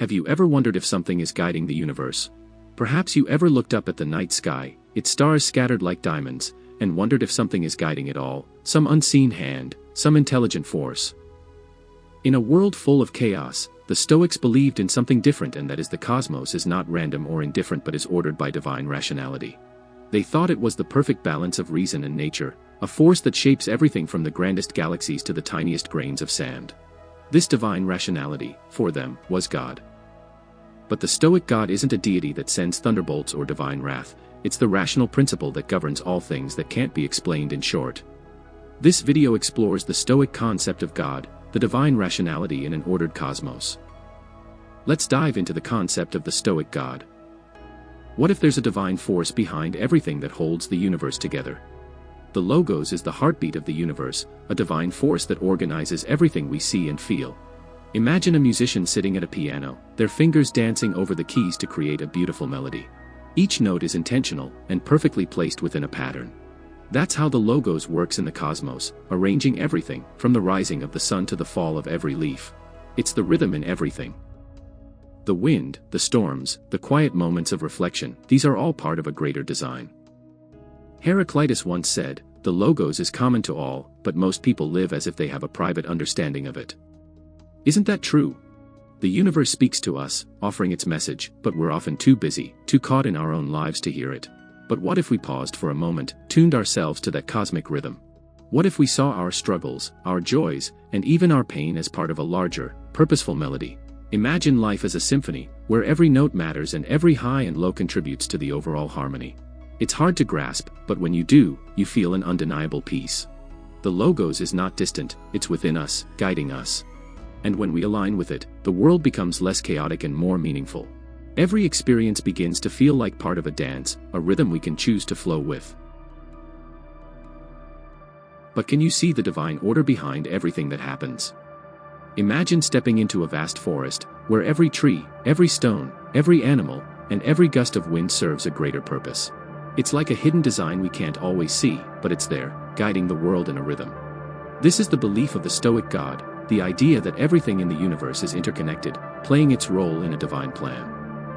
Have you ever wondered if something is guiding the universe? Perhaps you ever looked up at the night sky, its stars scattered like diamonds, and wondered if something is guiding it all, some unseen hand, some intelligent force. In a world full of chaos, the Stoics believed in something different, and that is the cosmos is not random or indifferent but is ordered by divine rationality. They thought it was the perfect balance of reason and nature, a force that shapes everything from the grandest galaxies to the tiniest grains of sand. This divine rationality, for them, was God. But the Stoic God isn't a deity that sends thunderbolts or divine wrath, it's the rational principle that governs all things that can't be explained in short. This video explores the Stoic concept of God, the divine rationality in an ordered cosmos. Let's dive into the concept of the Stoic God. What if there's a divine force behind everything that holds the universe together? The Logos is the heartbeat of the universe, a divine force that organizes everything we see and feel. Imagine a musician sitting at a piano, their fingers dancing over the keys to create a beautiful melody. Each note is intentional and perfectly placed within a pattern. That's how the Logos works in the cosmos, arranging everything, from the rising of the sun to the fall of every leaf. It's the rhythm in everything. The wind, the storms, the quiet moments of reflection, these are all part of a greater design. Heraclitus once said, "The Logos is common to all, but most people live as if they have a private understanding of it." Isn't that true? The universe speaks to us, offering its message, but we're often too busy, too caught in our own lives to hear it. But what if we paused for a moment, tuned ourselves to that cosmic rhythm? What if we saw our struggles, our joys, and even our pain as part of a larger, purposeful melody? Imagine life as a symphony, where every note matters and every high and low contributes to the overall harmony. It's hard to grasp, but when you do, you feel an undeniable peace. The Logos is not distant, it's within us, guiding us. And when we align with it, the world becomes less chaotic and more meaningful. Every experience begins to feel like part of a dance, a rhythm we can choose to flow with. But can you see the divine order behind everything that happens? Imagine stepping into a vast forest, where every tree, every stone, every animal, and every gust of wind serves a greater purpose. It's like a hidden design we can't always see, but it's there, guiding the world in a rhythm. This is the belief of the Stoic God, the idea that everything in the universe is interconnected, playing its role in a divine plan.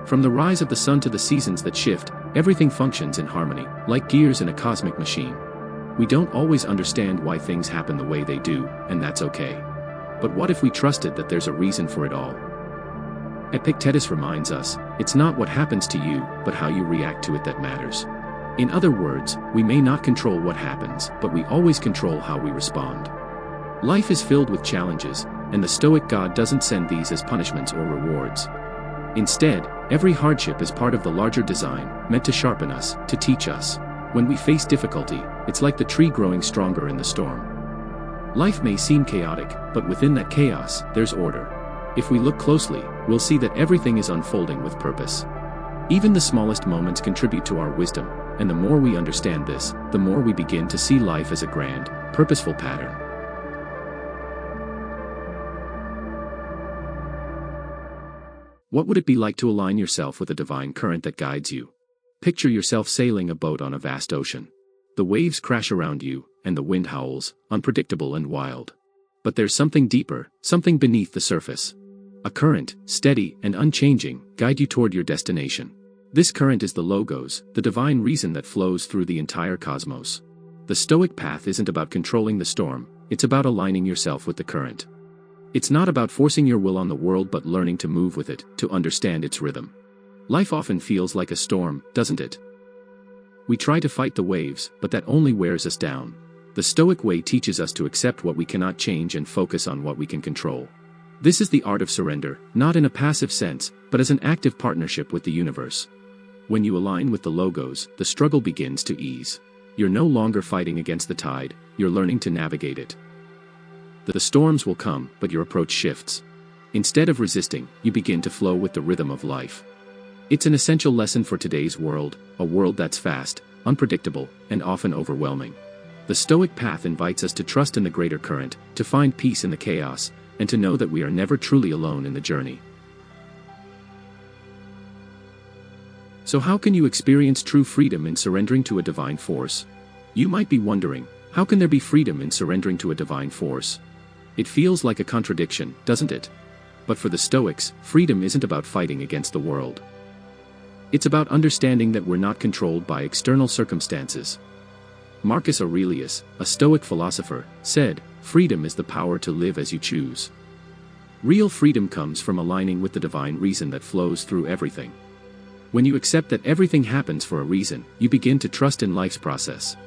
From the rise of the sun to the seasons that shift, everything functions in harmony, like gears in a cosmic machine. We don't always understand why things happen the way they do, and that's okay. But what if we trusted that there's a reason for it all? Epictetus reminds us, it's not what happens to you, but how you react to it that matters. In other words, we may not control what happens, but we always control how we respond. Life is filled with challenges, and the Stoic God doesn't send these as punishments or rewards. Instead, every hardship is part of the larger design, meant to sharpen us, to teach us. When we face difficulty, it's like the tree growing stronger in the storm. Life may seem chaotic, but within that chaos, there's order. If we look closely, we'll see that everything is unfolding with purpose. Even the smallest moments contribute to our wisdom, and the more we understand this, the more we begin to see life as a grand, purposeful pattern. What would it be like to align yourself with a divine current that guides you? Picture yourself sailing a boat on a vast ocean. The waves crash around you, and the wind howls, unpredictable and wild. But there's something deeper, something beneath the surface. A current, steady and unchanging, guide you toward your destination. This current is the Logos, the divine reason that flows through the entire cosmos. The Stoic path isn't about controlling the storm, it's about aligning yourself with the current. It's not about forcing your will on the world but learning to move with it, to understand its rhythm. Life often feels like a storm, doesn't it? We try to fight the waves, but that only wears us down. The Stoic way teaches us to accept what we cannot change and focus on what we can control. This is the art of surrender, not in a passive sense, but as an active partnership with the universe. When you align with the Logos, the struggle begins to ease. You're no longer fighting against the tide, you're learning to navigate it. The storms will come, but your approach shifts. Instead of resisting, you begin to flow with the rhythm of life. It's an essential lesson for today's world, a world that's fast, unpredictable, and often overwhelming. The Stoic path invites us to trust in the greater current, to find peace in the chaos, and to know that we are never truly alone in the journey. So how can you experience true freedom in surrendering to a divine force? You might be wondering, how can there be freedom in surrendering to a divine force? It feels like a contradiction, doesn't it? But for the Stoics, freedom isn't about fighting against the world. It's about understanding that we're not controlled by external circumstances. Marcus Aurelius, a Stoic philosopher, said, "Freedom is the power to live as you choose." Real freedom comes from aligning with the divine reason that flows through everything. When you accept that everything happens for a reason, you begin to trust in life's process.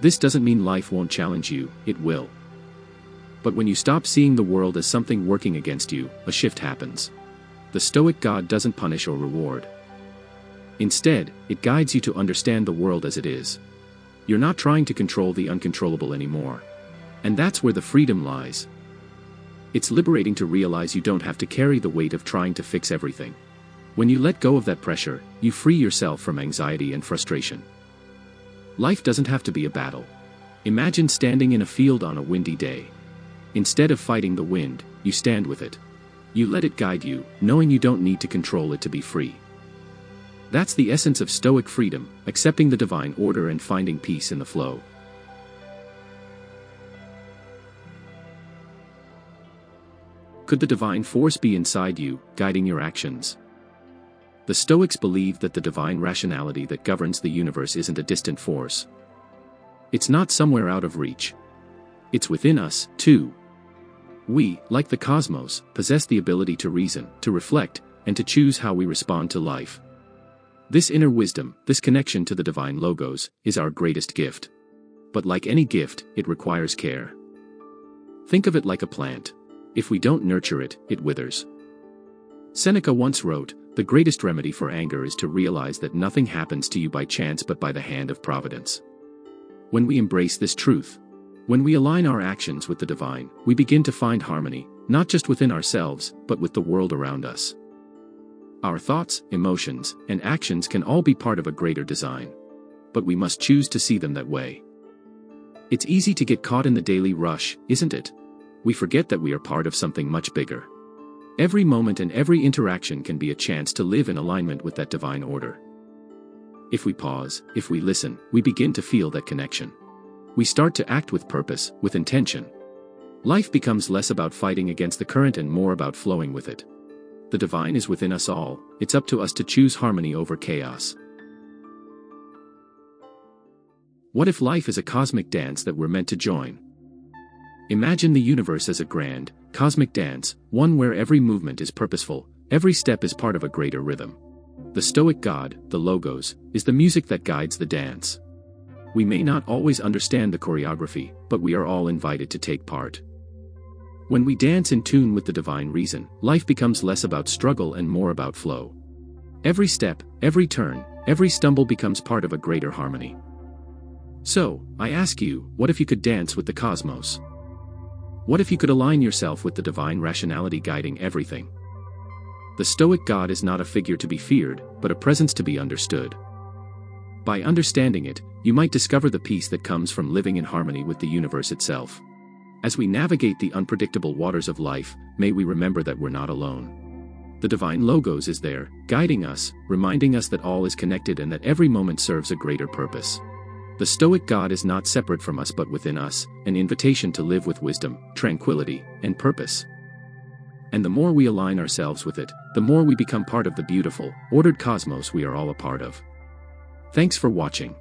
This doesn't mean life won't challenge you, it will. But when you stop seeing the world as something working against you, a shift happens. The Stoic God doesn't punish or reward. Instead, it guides you to understand the world as it is. You're not trying to control the uncontrollable anymore. And that's where the freedom lies. It's liberating to realize you don't have to carry the weight of trying to fix everything. When you let go of that pressure, you free yourself from anxiety and frustration. Life doesn't have to be a battle. Imagine standing in a field on a windy day. Instead of fighting the wind, you stand with it. You let it guide you, knowing you don't need to control it to be free. That's the essence of Stoic freedom, accepting the divine order and finding peace in the flow. Could the divine force be inside you, guiding your actions? The Stoics believe that the divine rationality that governs the universe isn't a distant force. It's not somewhere out of reach. It's within us, too. We, like the cosmos, possess the ability to reason, to reflect, and to choose how we respond to life. This inner wisdom, this connection to the divine logos, is our greatest gift. But like any gift, it requires care. Think of it like a plant. If we don't nurture it, it withers. Seneca once wrote, "The greatest remedy for anger is to realize that nothing happens to you by chance but by the hand of providence." When we embrace this truth, when we align our actions with the divine, we begin to find harmony, not just within ourselves, but with the world around us. Our thoughts, emotions, and actions can all be part of a greater design. But we must choose to see them that way. It's easy to get caught in the daily rush, isn't it? We forget that we are part of something much bigger. Every moment and every interaction can be a chance to live in alignment with that divine order. If we pause, if we listen, we begin to feel that connection. We start to act with purpose, with intention. Life becomes less about fighting against the current and more about flowing with it. The divine is within us all, it's up to us to choose harmony over chaos. What if life is a cosmic dance that we're meant to join? Imagine the universe as a grand, cosmic dance, one where every movement is purposeful, every step is part of a greater rhythm. The Stoic God, the Logos, is the music that guides the dance. We may not always understand the choreography, but we are all invited to take part. When we dance in tune with the divine reason, life becomes less about struggle and more about flow. Every step, every turn, every stumble becomes part of a greater harmony. So, I ask you, what if you could dance with the cosmos? What if you could align yourself with the divine rationality guiding everything? The Stoic God is not a figure to be feared, but a presence to be understood. By understanding it, you might discover the peace that comes from living in harmony with the universe itself. As we navigate the unpredictable waters of life, may we remember that we're not alone. The divine Logos is there, guiding us, reminding us that all is connected and that every moment serves a greater purpose. The Stoic God is not separate from us but within us, an invitation to live with wisdom, tranquility, and purpose. And the more we align ourselves with it, the more we become part of the beautiful, ordered cosmos we are all a part of. Thanks for watching.